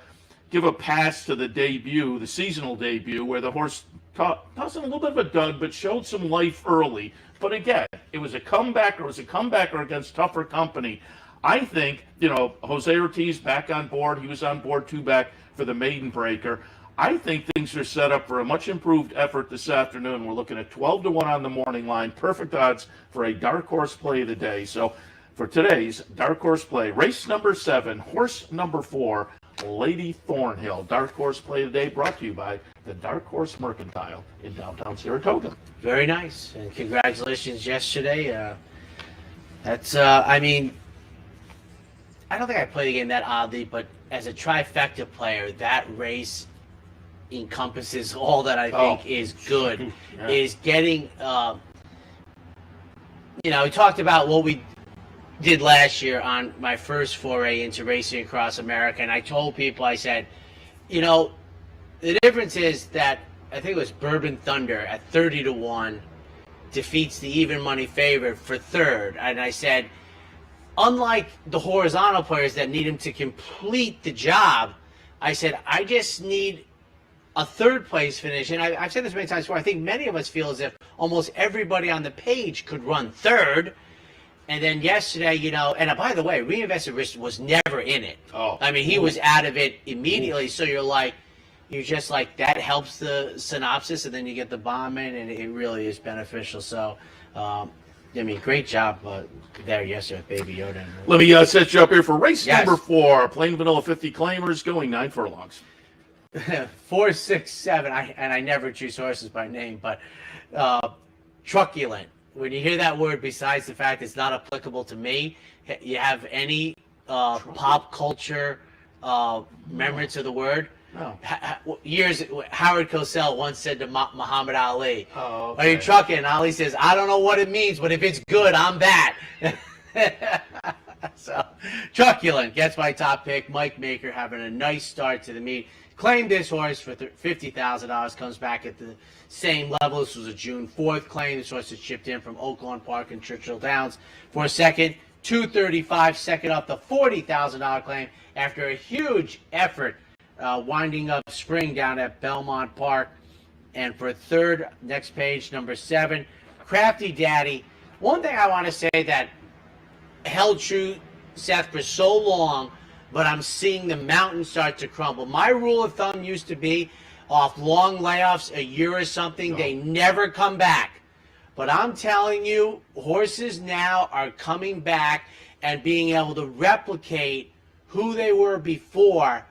pass to the debut, the seasonal debut, where the horse tossed in a little bit of a dud, but showed some life early. But again, it was a comebacker. It was a comebacker against tougher company. I think, Jose Ortiz back on board. He was on board 2 back for the maiden breaker. I think things are set up for a much improved effort this afternoon. We're looking at 12-1 on the morning line. Perfect odds for a Dark Horse Play of the Day. So for today's Dark Horse Play, race number 7, horse number 4, Lady Thornhill. Dark Horse Play of the Day brought to you by the Dark Horse Mercantile in downtown Saratoga. Very nice, and congratulations yesterday. I don't think I played the game that oddly, but as a trifecta player, that race encompasses all that I think is good. Yeah. Is getting, we talked about what we did last year on my first foray into racing across America, and I told people, I said, the difference is that I think it was Bourbon Thunder at 30-1 defeats the even money favorite for third, and I said, unlike the horizontal players that need him to complete the job, I said, I just need a third place finish. And I've said this many times before, I think many of us feel as if almost everybody on the page could run third. And then yesterday, and by the way, Reinvested Risk was never in it. He was out of it immediately. So you're just like, that helps the synopsis, and then you get the bomb in, and it really is beneficial. So, great job there yesterday with Baby Yoda. Let me set you up here for race number 4. Plain Vanilla 50 claimers going 9 furlongs. 4, 6, 7. I never choose horses by name, but truculent. When you hear that word, besides the fact it's not applicable to me, you have any pop culture remembrance of the word? No. Howard Cosell once said to Muhammad Ali, "Are you trucking?" And Ali says, "I don't know what it means, but if it's good, I'm that." So, truculent gets my top pick. Mike Maker having a nice start to the meet. Claimed this horse for $50,000, comes back at the same level. This was a June 4th claim. This horse is shipped in from Oaklawn Park in Churchill Downs for a second. $235, second up the $40,000 claim after a huge effort winding up spring down at Belmont Park. And for third, next page, number 7, Crafty Daddy. One thing I want to say that held true, Seth, for so long, but I'm seeing the mountain start to crumble. My rule of thumb used to be off long layoffs, a year or something, they never come back. But I'm telling you, horses now are coming back and being able to replicate who they were before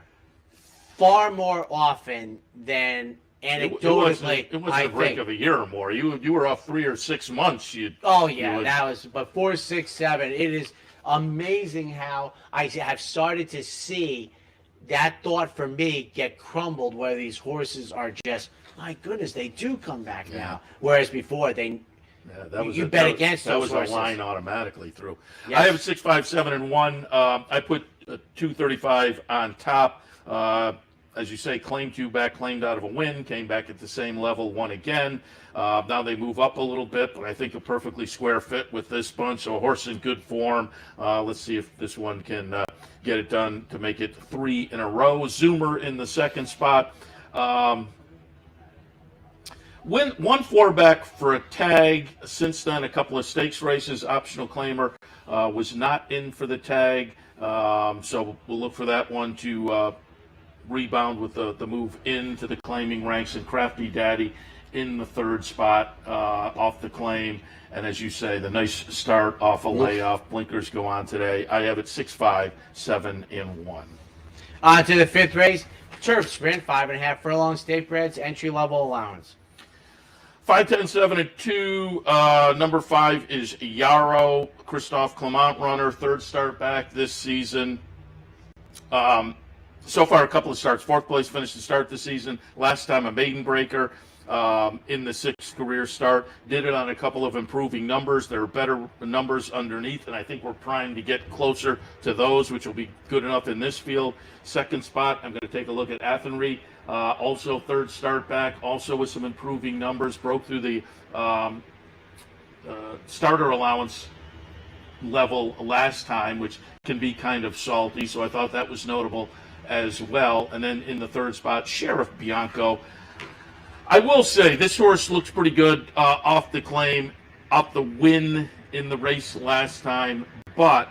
far more often than anecdotally. It wasn't a break of a year or more. You were off 3 or 6 months. But 4, 6, 7. It is amazing how I have started to see that thought for me get crumbled, where these horses are just, my goodness, they do come back now. Whereas before you bet against those horses. That was a line automatically through. Yes. I have 6, 5, 7, and 1. I put 235 on top. As you say, claimed out of a win, came back at the same level, won again. Now they move up a little bit, but I think a perfectly square fit with this bunch. So a horse in good form. Let's see if this one can get it done to make it 3 in a row. Zoomer in the second spot. Won 4 back for a tag. Since then, a couple of stakes races. Optional claimer was not in for the tag. So we'll look for that one to rebound with the move into the claiming ranks, and Crafty Daddy in the third spot off the claim. And as you say, the nice start off a layoff. Blinkers go on today. I have it 6, 5, 7, and 1. On to the 5th race. Turf Sprint, 5.5 furlong state breds, entry level allowance. 5, 10, 7, and 2. Number 5 is Yarrow, Christophe Clement runner, third start back this season. So far, a couple of starts. 4th place finish to start the season. Last time, a maiden breaker in the 6th career start. Did it on a couple of improving numbers. There are better numbers underneath, and I think we're primed to get closer to those, which will be good enough in this field. Second spot, I'm going to take a look at Anthony. Also third start back, also with some improving numbers. Broke through the starter allowance level last time, which can be kind of salty, so I thought that was notable as well. And then in the third spot, Sheriff Bianco. I will say this horse looks pretty good off the claim, off the win in the race last time, but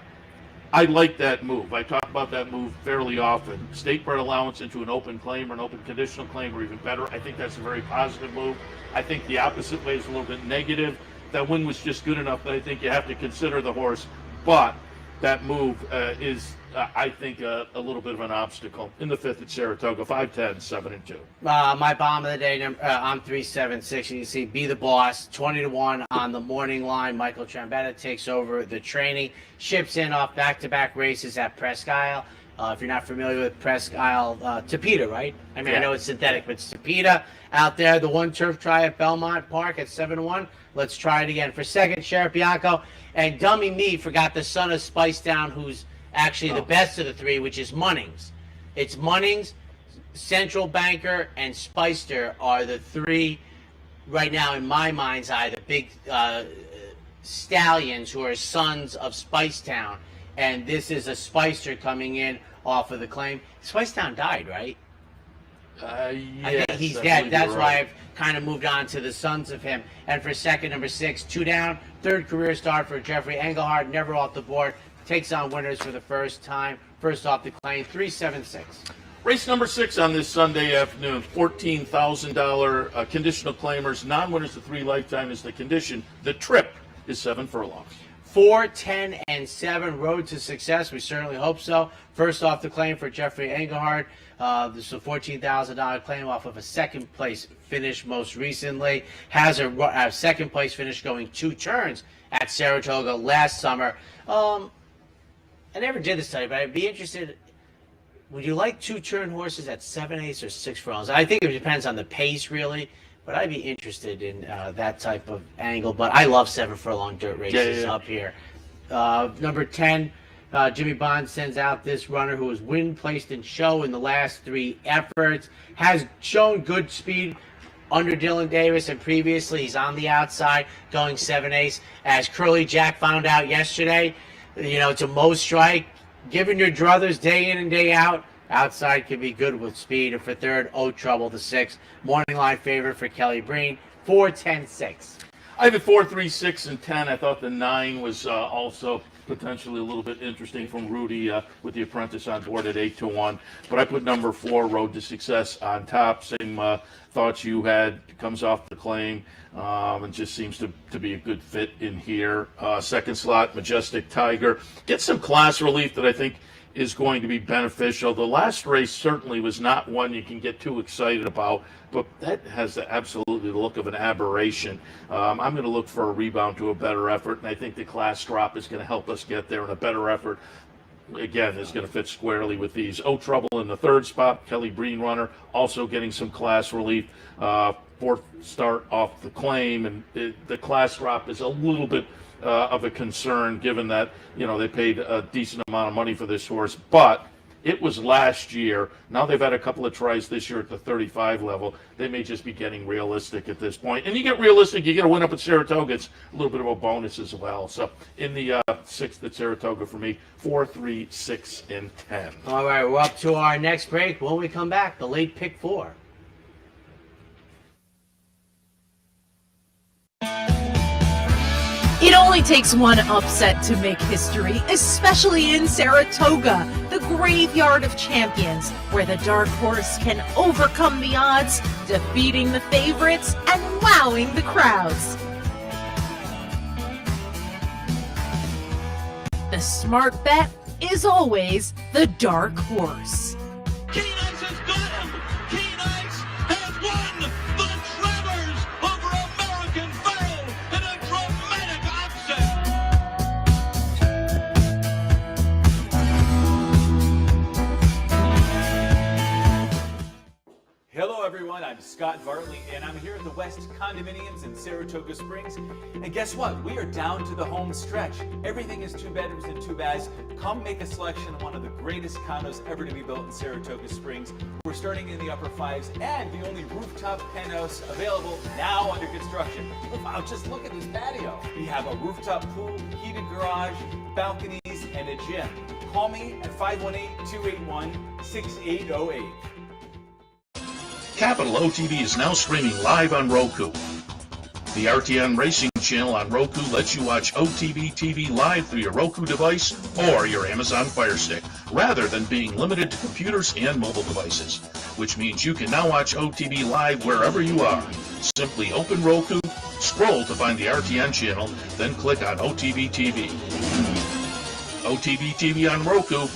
I like that move. I talk about that move fairly often. State bred allowance into an open claim or an open conditional claim, or even better. I think that's a very positive move. I think the opposite way is a little bit negative. That win was just good enough that I think you have to consider the horse, but that move is, I think, a little bit of an obstacle. In the 5th at Saratoga, 5, 10, 7, and 2. My bomb of the day, I'm 3, 7, 6. You can see Be the Boss, 20-1 on the morning line. Michael Trambetta takes over the training, ships in off back-to-back races at Presque Isle. If you're not familiar with Presque Isle, Tapeta, right? I mean, I know it's synthetic, but it's Tapeta out there. The one turf try at Belmont Park at 7-1. Let's try it again. For second, Sheriff Bianco. And dummy me forgot the son of Spice Down, who's actually the best of the 3, which is Munnings. It's Munnings, Central Banker, and Spicester are the 3 right now in my mind's eye, the big stallions who are sons of Spicetown. And this is a Spicester coming in off of the claim. Spicetown died, right? Yes, I think he's dead. That's why I've kind of moved on to the sons of him. And for second, number 6, 2 down. Third career start for Jeffrey Engelhardt, never off the board. Takes on winners for the first time. First off the claim, 3, 7, 6. Race number 6 on this Sunday afternoon. $14,000 conditional claimers. Non-winners of 3 lifetime is the condition. The trip is 7 furlongs. 4, 10, and 7. Road to success. We certainly hope so. First off the claim for Jeffrey Engelhardt. This is a $14,000 claim off of a second place finish most recently. Has a second place finish going 2 turns at Saratoga last summer. I never did this study, but I'd be interested. Would you like 2-turn horses at 7/8 or 6 furlongs? I think it depends on the pace, really. But I'd be interested in that type of angle. But I love 7 furlong dirt races up here. Number 10, Jimmy Bond sends out this runner who was win, placed, and show in the last 3 efforts. Has shown good speed under Dylan Davis, and previously he's on the outside going 7/8. As Curly Jack found out yesterday, it's a Mo strike. Giving your druthers day in and day out. Outside can be good with speed. And for third, Oh Trouble, the 6. Morning line favorite for Kelly Breen, 4, 10, 6. I have it 4, 3, 6, and 10. I thought the 9 was also potentially a little bit interesting from Rudy with the apprentice on board at 8-1. But I put number 4, Road to Success, on top. Same thoughts you had. Comes off the claim and just seems to be a good fit in here. Second slot, Majestic Tiger. Get some class relief that I think is going to be beneficial. The last race certainly was not one you can get too excited about, but that has absolutely the look of an aberration. I'm going to look for a rebound to a better effort, and I think the class drop is going to help us get there, and a better effort, again, is going to fit squarely with these. Oh Trouble in the 3rd spot, Kelly Breen runner, also getting some class relief. 4th start off the claim, and the class drop is a little bit of a concern, given that they paid a decent amount of money for this horse, but it was last year. Now they've had a couple of tries this year at the 35 level. They may just be getting realistic at this point. And you get realistic, you get a win up at Saratoga. It's a little bit of a bonus as well. So in the 6th at Saratoga for me, 4, 3, 6, and 10. All right, we're up to our next break. When we come back, the late pick 4. It only takes one upset to make history, especially in Saratoga, the graveyard of champions, where the dark horse can overcome the odds, defeating the favorites and wowing the crowds. The smart bet is always the dark horse. Keen Ice has got him! Keen Ice has won the Travers over American Pharoah in a dramatic upset! Hello everyone, I'm Scott Bartley and I'm here at the West Condominiums in Saratoga Springs. And guess what? We are down to the home stretch. Everything is 2 bedrooms and 2 baths. Come make a selection of one of the greatest condos ever to be built in Saratoga Springs. We're starting in the upper 5s and the only rooftop penthouse available now under construction. Wow, just look at this patio. We have a rooftop pool, heated garage, balconies, and a gym. Call me at 518-281-6808. Capital OTB is now streaming live on Roku. The RTN Racing channel on Roku lets you watch OTB TV live through your Roku device or your Amazon Fire Stick, rather than being limited to computers and mobile devices, which means you can now watch OTB live wherever you are. Simply open Roku, scroll to find the RTN channel, then click on OTB TV. OTB TV on Roku.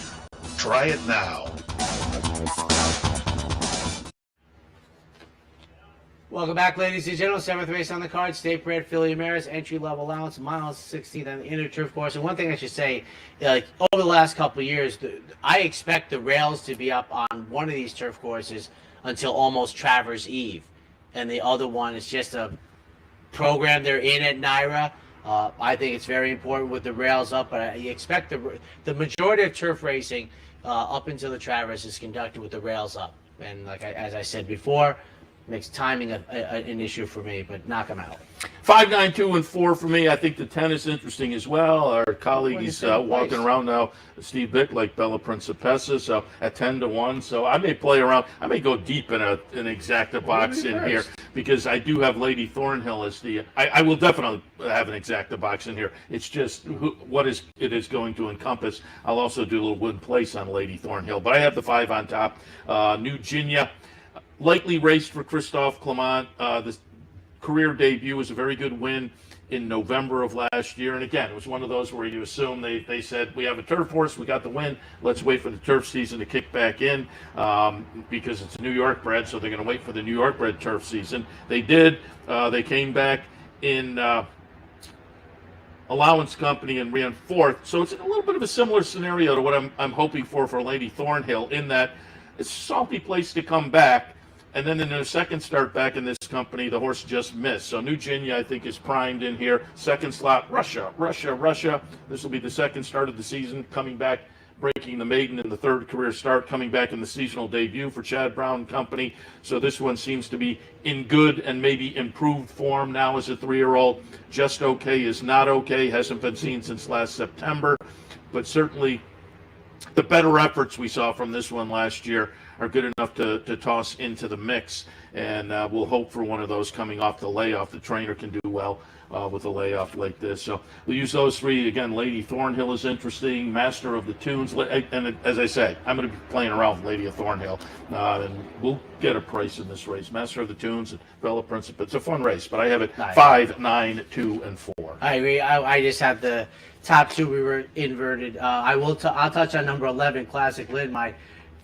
Try it now. Welcome back, ladies and gentlemen. 7th race on the card. State bred filly mares, entry level allowance, miles 16th on the inner turf course. And one thing I should say, over the last couple of years, I expect the rails to be up on one of these turf courses until almost Travers Eve, and the other one is just a program they're in at NYRA. I think it's very important with the rails up, but I expect the majority of turf racing up until the Travers is conducted with the rails up. And as I said before, makes timing an issue for me, but knock them out. 5, 9, 2, and 4 for me. I think the 10 is interesting as well. Our colleague is walking around now, Steve Bick, like Bella Principessa, so at 10-1. So I may play around. I may go deep in an exacta box in here, because I do have Lady Thornhill as the. I will definitely have an exacta box in here. It's just what it is going to encompass. I'll also do a little win place on Lady Thornhill, but I have the 5 on top. New Ginia. Lightly raced for Christophe Clement. The career debut was a very good win in November of last year. And again, it was one of those where you assume they said, we have a turf horse, we got the win, let's wait for the turf season to kick back in, because it's a New York bred, so they're going to wait for the New York bred turf season. They did. They came back in allowance company and ran 4th. So it's a little bit of a similar scenario to what I'm hoping for Lady Thornhill, in that it's a salty place to come back. And then in their second start back in this company, the horse just missed. So New Ginia, I think, is primed in here. Second slot, Russia. This will be the second start of the season, coming back, breaking the maiden in the third career start, coming back in the seasonal debut for Chad Brown and company. So this one seems to be in good and maybe improved form now as a 3-year-old. Just okay is not okay. Hasn't been seen since last September. But certainly the better efforts we saw from this one last year are good enough to toss into the mix, and we'll hope for one of those coming off the layoff. The trainer can do well with a layoff like this. So we'll use those three. Again, Lady Thornhill is interesting, Master of the Tunes, and as I say, I'm going to be playing around with Lady of Thornhill, and we'll get a price in this race. Master of the Tunes and Bella Principe. It's a fun race, but I have it 5, 9, 2, and 4. I agree. I just have the top two. We were inverted. I'll touch on number 11, Classic Lynn, my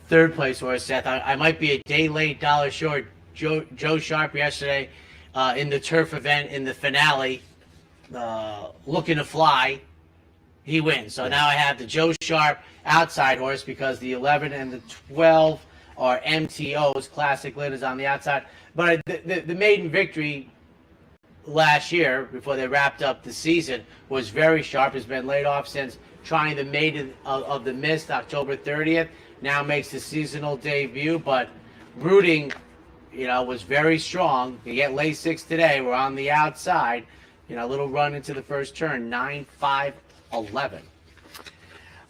third place horse, Seth. I might be a day late, dollar short. Joe Sharp yesterday in the turf event in the finale, looking to fly, he wins. So now I have the Joe Sharp outside horse because the 11 and the 12 are MTOs. Classic Lynn is on the outside. But the maiden victory last year, before they wrapped up the season, was very sharp. Has been laid off since trying the maiden of the mist, October 30th. Now makes the seasonal debut, but rooting, was very strong. You get late 6 today. We're on the outside. A little run into the first turn, 9, 5, 11.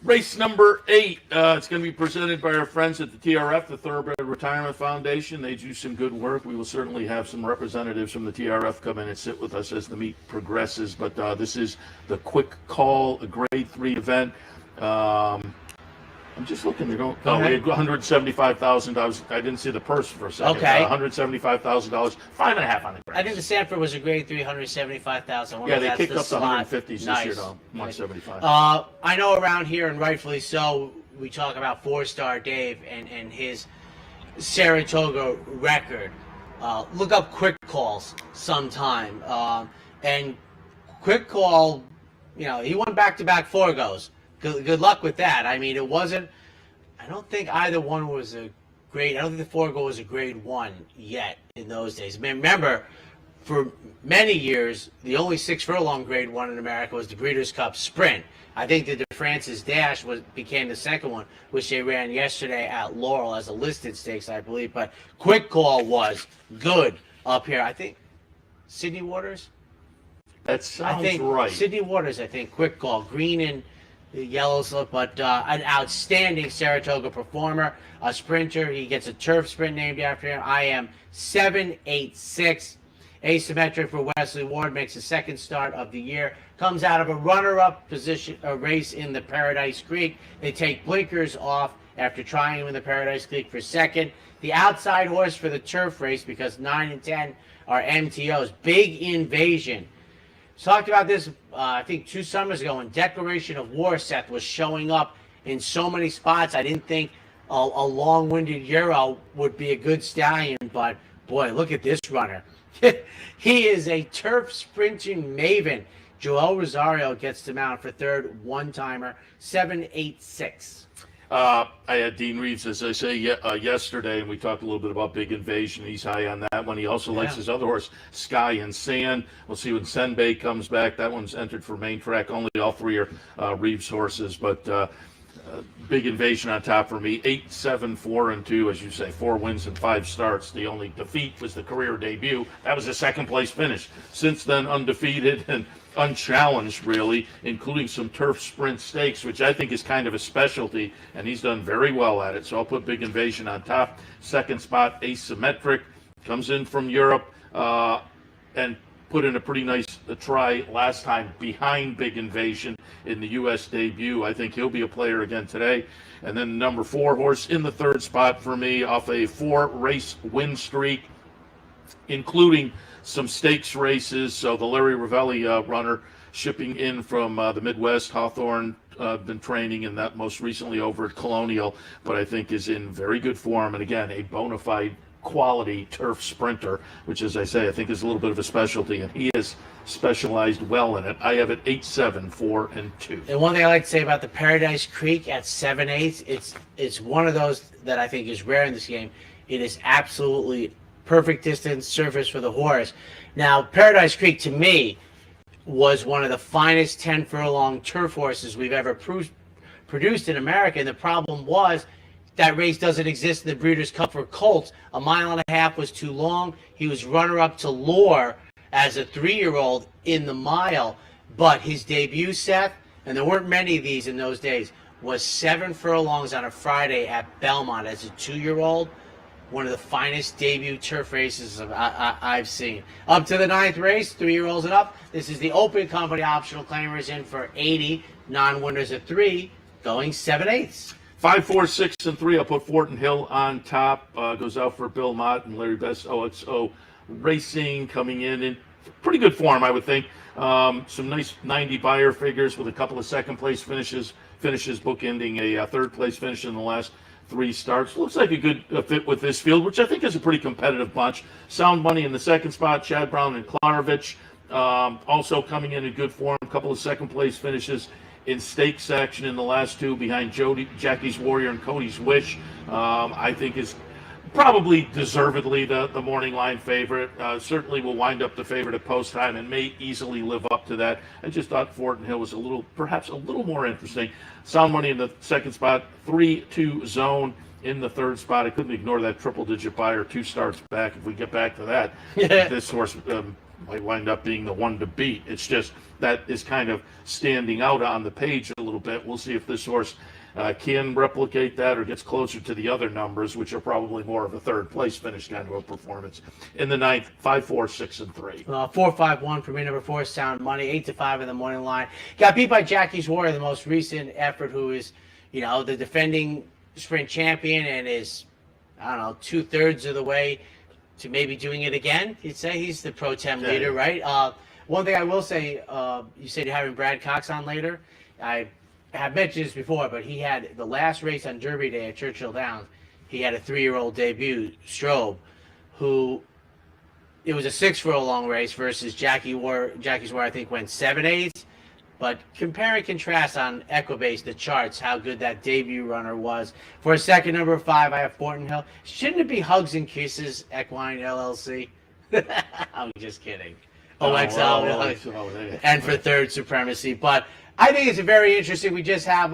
Race number 8. It's going to be presented by our friends at the TRF, the Thoroughbred Retirement Foundation. They do some good work. We will certainly have some representatives from the TRF come in and sit with us as the meet progresses. But this is the Quick Call, a Grade 3 event. I'm just looking. We had $175,000. I didn't see the purse for a second. Okay. $175,000. 5.5 on the I think the Sanford was a grade 3, $175,000. Yeah, they kicked up the slot. 150s this Nice. year, though. 175. I know around here, and rightfully so, we talk about 4-star Dave and his Saratoga record. Look up Quick Calls sometime. And Quick Call, he won back-to-back 4-goes. Good luck with that. I mean, I don't think either one was a grade. I don't think the 4-go was a grade 1 yet in those days. I mean, remember, for many years, the only 6-furlong grade 1 in America was the Breeders' Cup Sprint. I think the DeFrancis Dash became the second one, which they ran yesterday at Laurel as a listed stakes, I believe. But Quick Call was good up here. I think Sydney Waters? That sounds right. Sydney Waters, Quick Call. Green and the yellows, but an outstanding Saratoga performer, a sprinter. He gets a turf sprint named after him. I am 786. Asymmetric for Wesley Ward, makes the second start of the year. Comes out of a runner-up position, a race in the Paradise Creek. They take blinkers off after trying him in the Paradise Creek for second. The outside horse for the turf race, because 9 and 10 are MTOs. Big Invasion. Talked about this, I think 2 summers ago, when Declaration of War, Seth, was showing up in so many spots. I didn't think a long-winded Euro would be a good stallion, but boy, look at this runner. He is a turf sprinting maven. Joel Rosario gets to mount for third, one-timer, 786. I had Dean Reeves, as I say, yesterday, and we talked a little bit about Big Invasion. He's high on that one. He also likes his other horse, Sky and Sand. We'll see when Senbei comes back. That one's entered for main track. Only all 3 are Reeves horses, but Big Invasion on top for me. 8, 7, 4, and 2, as you say, 4 wins and 5 starts. The only defeat was the career debut. That was a second-place finish. Since then, undefeated and unchallenged, really, including some turf sprint stakes, which I think is kind of a specialty, and he's done very well at it. So I'll put Big Invasion on top. Second spot, Asymmetric, comes in from Europe and put in a pretty nice try last time behind Big Invasion in the U.S. debut. I think he'll be a player again today. And then number 4 horse in the third spot for me off a 4-race win streak, including some stakes races. So the Larry Ravelli runner shipping in from the Midwest. Hawthorne been training in that most recently over at Colonial, but I think is in very good form. And again, a bona fide quality turf sprinter, which, as I say, I think is a little bit of a specialty, and he has specialized well in it. I have it 8, 7, 4, and 2. And one thing I like to say about the Paradise Creek at 7/8, it's one of those that I think is rare in this game. It is absolutely perfect distance surface for the horse. Now, Paradise Creek, to me, was one of the finest 10 furlong turf horses we've ever produced in America. And the problem was that race doesn't exist in the Breeders' Cup for colts. 1.5 miles was too long. He was runner-up to Lore as a 3-year-old in the mile. But his debut, Seth, and there weren't many of these in those days, was 7 furlongs on a Friday at Belmont as a 2-year-old. One of the finest debut turf races I've seen. Up to the 9th race, 3-year-olds and up. This is the open company optional claimers in for 80, non-winners at 3, going 7/8. 5, 4, 6, and 3. I'll put Fortin Hill on top. Goes out for Bill Mott and Larry Best. OXO Racing coming in pretty good form, I would think. Some nice 90 buyer figures with a couple of second place finishes bookending a third place finish in the last 3 starts. Looks like a good fit with this field, which I think is a pretty competitive bunch. Sound Money in the second spot, Chad Brown and Klarovich also coming in good form. A couple of second place finishes in stakes action in the last 2 behind Jackie's Warrior and Cody's Wish. I think is probably deservedly the morning line favorite. Certainly will wind up the favorite at post time and may easily live up to that. I just thought Fortin Hill was perhaps a little more interesting. Sound Money in the second spot, 3-2 Zone in the third spot. I couldn't ignore that triple-digit buyer 2 starts back. If we get back to that, this horse might wind up being the one to beat. It's just that is kind of standing out on the page a little bit. We'll see if this horse can replicate that or gets closer to the other numbers, which are probably more of a third place finish kind of a performance. In the 9th, 5, 4, 6, and 3. 4, 5, 1 for me, number 4, Sound Money. 8-5 in the morning line. Got beat by Jackie's Warrior, the most recent effort, who is, the defending sprint champion and is, 2/3 of the way to maybe doing it again. You'd say he's the pro tem leader, right? One thing I will say, you said you're having Brad Cox on later. I have mentioned this before, but he had the last race on Derby Day at Churchill Downs. He had a 3-year-old debut, Strobe, who it was a 6 furlong race versus Jackie's War, I think, went 7/8. But compare and contrast on Equibase, the charts, how good that debut runner was. For a second, number 5, I have Fortin Hill. Shouldn't it be Hugs and Kisses, Equine LLC? I'm just kidding. OXL. And for third, Supremacy. But I think it's very interesting. We just have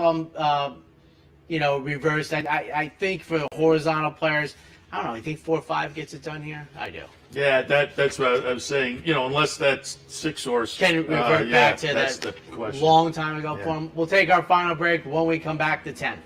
reversed. I think for the horizontal players, I don't know. You think 4-5 gets it done here? I do. Yeah, that's what I was saying. Unless that 6 horse can revert back to that's that the question. Long time ago form. We'll take our final break when we come back to 10.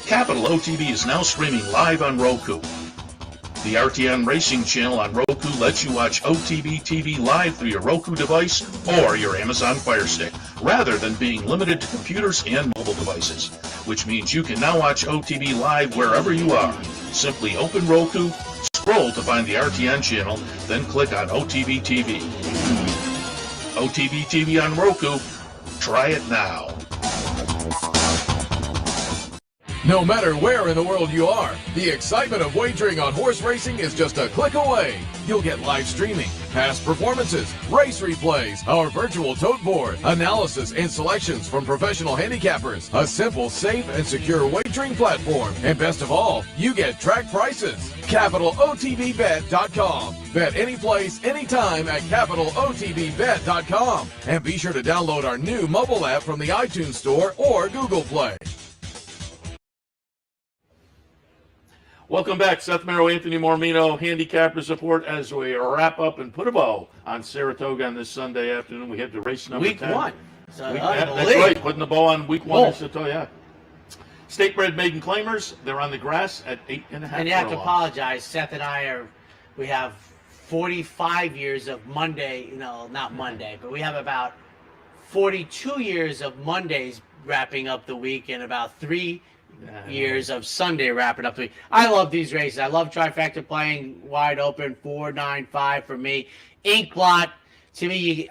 Capital OTB is now streaming live on Roku. The RTN Racing channel on Roku lets you watch OTB TV live through your Roku device or your Amazon Fire Stick, rather than being limited to computers and mobile devices, which means you can now watch OTB live wherever you are. Simply open Roku, scroll to find the RTN channel, then click on OTB TV. OTB TV on Roku. Try it now. No matter where in the world you are, the excitement of wagering on horse racing is just a click away. You'll get live streaming, past performances, race replays, our virtual tote board, analysis and selections from professional handicappers, a simple, safe, and secure wagering platform, and best of all, you get track prices. CapitalOTBBet.com. Bet any place, anytime at CapitalOTBBet.com. And be sure to download our new mobile app from the iTunes Store or Google Play. Welcome back, Seth, Merrow, Anthony Mormino, Handicappers Report, as we wrap up and put a bow on Saratoga on this Sunday afternoon. We head to race number 10. Week 1. That's right, putting the bow on week 1 in Saratoga. Yeah. State-bred maiden claimers, they're on the grass at 8.5. And you have to apologize. Seth and I we have 45 years of Monday, not Monday, but we have about 42 years of Mondays wrapping up the week and about 3 years of Sunday wrapping up the week. I love these races. I love trifecta playing wide open, 4, 9, 5 for me. Ink blot, to me,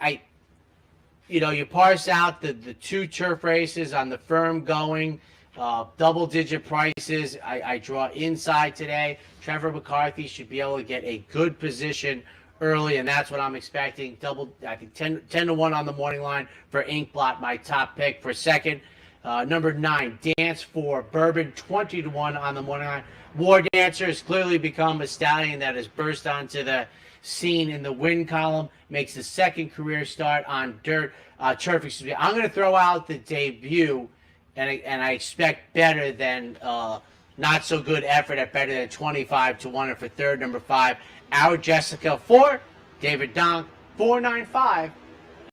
you parse out the 2 turf races on the firm going, double-digit prices. I draw inside today. Trevor McCarthy should be able to get a good position early, and that's what I'm expecting. I think 10 to 1 on the morning line for Ink blot, my top pick. For second, number 9, Dance for Bourbon, 20 to 1 on the morning line. War Dancer has clearly become a stallion that has burst onto the scene in the win column, makes the second career start on turf. Excuse me. I'm going to throw out the debut, and I expect better than not so good effort at better than 25 to 1. And for third, number 5, Our Jessica 4, David Donk 4-9-5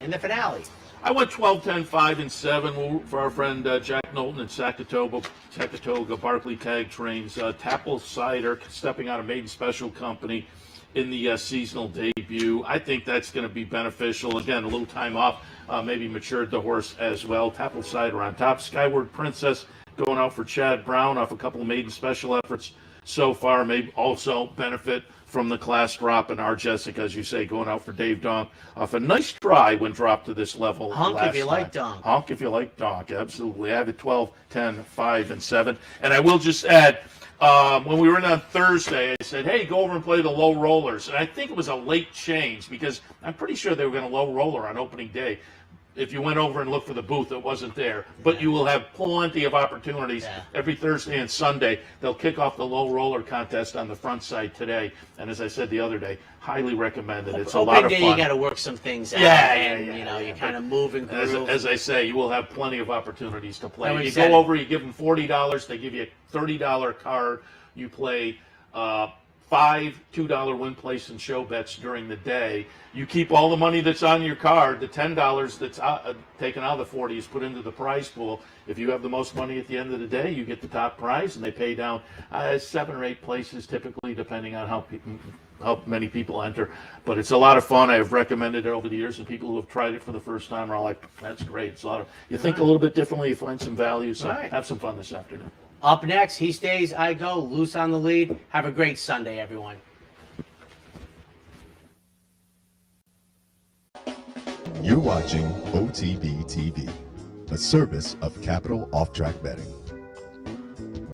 in the finale. I went 12, 10, 5, and 7 for our friend Jack Knowlton at Saratoga Barclay Tag Trains. Tapple Cider stepping out of Maiden Special Company in the seasonal debut. I think that's going to be beneficial. Again, a little time off, maybe matured the horse as well. Tapple Cider on top. Skyward Princess going out for Chad Brown off a couple of Maiden Special efforts so far. May also benefit from the class drop, and Our Jessica, as you say, going out for Dave Donk off a nice try when dropped to this level. Honk last if you time. like Donk. Honk if you like Donk, absolutely. I have it 12, 10, 5, and 7. And I will just add, when we were in on Thursday, I said, hey, go over and play the low rollers. And I think it was a late change because I'm pretty sure they were going to low roller on opening day. If you went over and looked for the booth, it wasn't there. But you will have plenty of opportunities every Thursday and Sunday. They'll kick off the low roller contest on the front side today. And as I said the other day, highly recommended. It's a lot of fun. You got to work some things out. You kind of move and groove. As I say, you will have plenty of opportunities to play. You go over, you give them $40. They give you a $30 card. You play 5 $2 win, place, and show bets during the day. You keep all the money that's on your card. The $10 that's taken out of the 40 is put into the prize pool. If you have the most money at the end of the day, you get the top prize, and they pay down 7 or 8 places typically, depending on how many people enter. But it's a lot of fun. I have recommended it over the years, and people who have tried it for the first time are all like, that's great. It's a lot of, you think a little bit differently, you find some value, so have some fun this afternoon. Up next, He Stays, I Go, Loose on the Lead. Have a great Sunday, everyone. You're watching OTB TV, a service of Capital Off Track Betting.